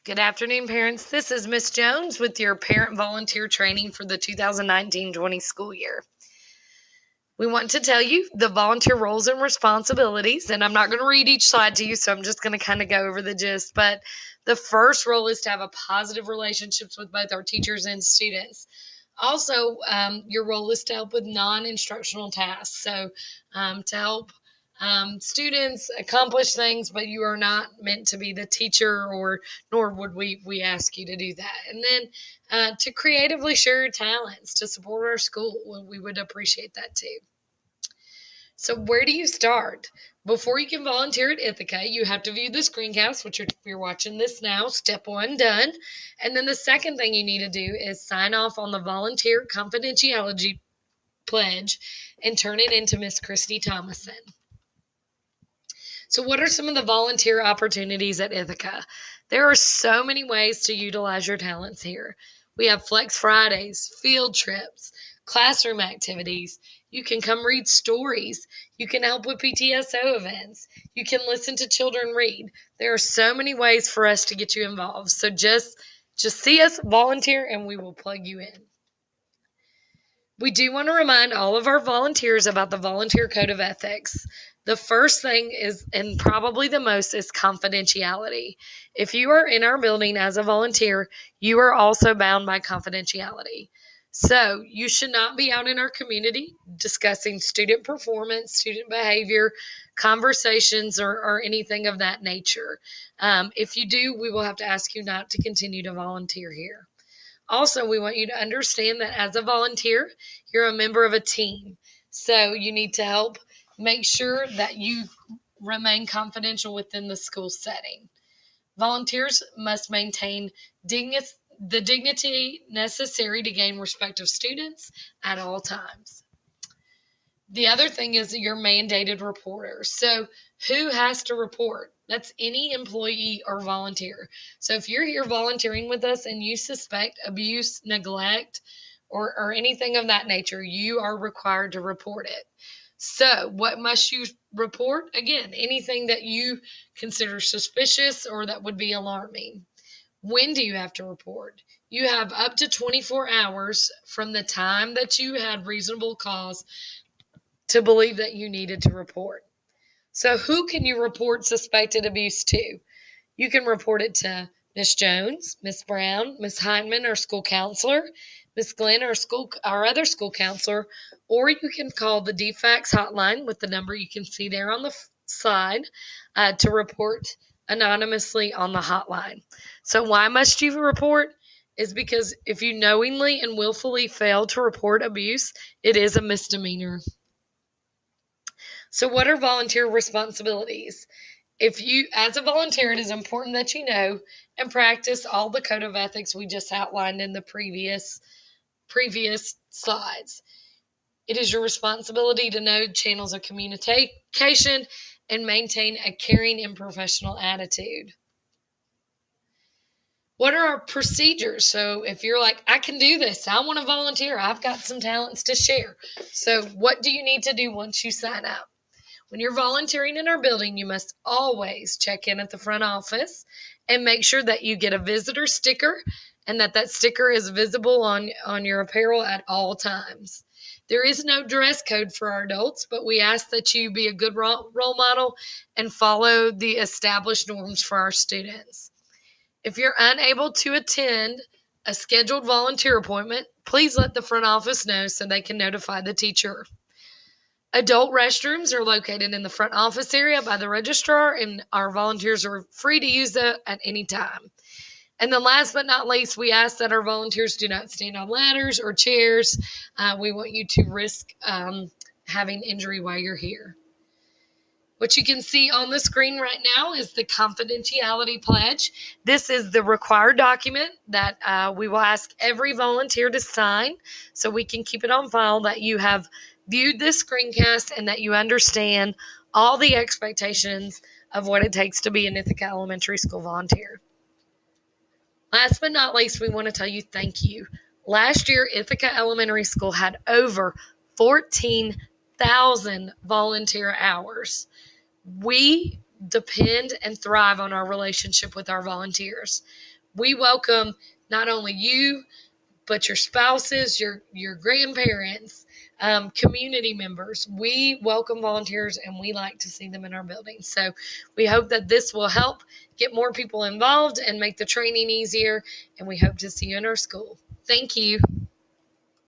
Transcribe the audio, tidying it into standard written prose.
Good afternoon, parents. This is Miss Jones with your parent volunteer training for the 2019-20 school year. We want to tell you the volunteer roles and responsibilities, and I'm not going to read each slide to you, so I'm just going to kind of go over the gist. But the first role is to have a positive relationships with both our teachers and students. Also, your role is to help with non-instructional tasks, so to help students accomplish things, but you are not meant to be the teacher, or nor would we ask you to do that. And then to creatively share your talents to support our school, we would appreciate that too. So where do you start? Before you can volunteer at Ithaca, you have to view the screencast, which if you're watching this now, step one done. And then the second thing you need to do is sign off on the volunteer confidentiality pledge and turn it into Miss Christy Thomason. So what are some of the volunteer opportunities at Ithaca? There are so many ways to utilize your talents here. We have Flex Fridays, field trips, classroom activities. You can come read stories. You can help with PTSO events. You can listen to children read. There are so many ways for us to get you involved. So just see us volunteer and we will plug you in. We do want to remind all of our volunteers about the Volunteer Code of Ethics. The first thing is, and probably the most, is confidentiality. If you are in our building as a volunteer, you are also bound by confidentiality. So you should not be out in our community discussing student performance, student behavior, conversations, or anything of that nature. If you do, we will have to ask you not to continue to volunteer here. Also, we want you to understand that as a volunteer, you're a member of a team. So you need to help make sure that you remain confidential within the school setting. Volunteers must maintain the dignity necessary to gain respect of students at all times. The other thing is that you're mandated reporters. So who has to report? That's any employee or volunteer. So if you're here volunteering with us and you suspect abuse, neglect, or anything of that nature, you are required to report it. So what must you report? Again, anything that you consider suspicious or that would be alarming. When do you have to report? You have up to 24 hours from the time that you had reasonable cause to believe that you needed to report. So who can you report suspected abuse to? You can report it to Miss Jones, Miss Brown, Miss Heinman, our school counselor, Miss Glenn, our other school counselor, or you can call the DFACS hotline with the number you can see there on the slide to report anonymously on the hotline. So why must you report? Is because if you knowingly and willfully fail to report abuse, it is a misdemeanor. So what are volunteer responsibilities? As a volunteer, it is important that you know and practice all the code of ethics we just outlined in the previous slides. It is your responsibility to know channels of communication and maintain a caring and professional attitude. What are our procedures? So if you're like, I can do this, I want to volunteer, I've got some talents to share. So what do you need to do once you sign up? When you're volunteering in our building, you must always check in at the front office and make sure that you get a visitor sticker and that sticker is visible on your apparel at all times. There is no dress code for our adults, but we ask that you be a good role model and follow the established norms for our students. If you're unable to attend a scheduled volunteer appointment, please let the front office know so they can notify the teacher. Adult restrooms are located in the front office area by the registrar, and our volunteers are free to use that at any time. And then last but not least, we ask that our volunteers do not stand on ladders or chairs. We want you to risk having injury while you're here. What you can see on the screen right now is the confidentiality pledge. This is the required document that we will ask every volunteer to sign so we can keep it on file that you have viewed this screencast and that you understand all the expectations of what it takes to be an Ithaca Elementary School volunteer. Last but not least, we want to tell you thank you. Last year, Ithaca Elementary School had over 14,000 volunteer hours. We depend and thrive on our relationship with our volunteers. We welcome not only you, but your spouses, your grandparents, community members. We welcome volunteers and we like to see them in our building. So we hope that this will help get more people involved and make the training easier. And we hope to see you in our school. Thank you.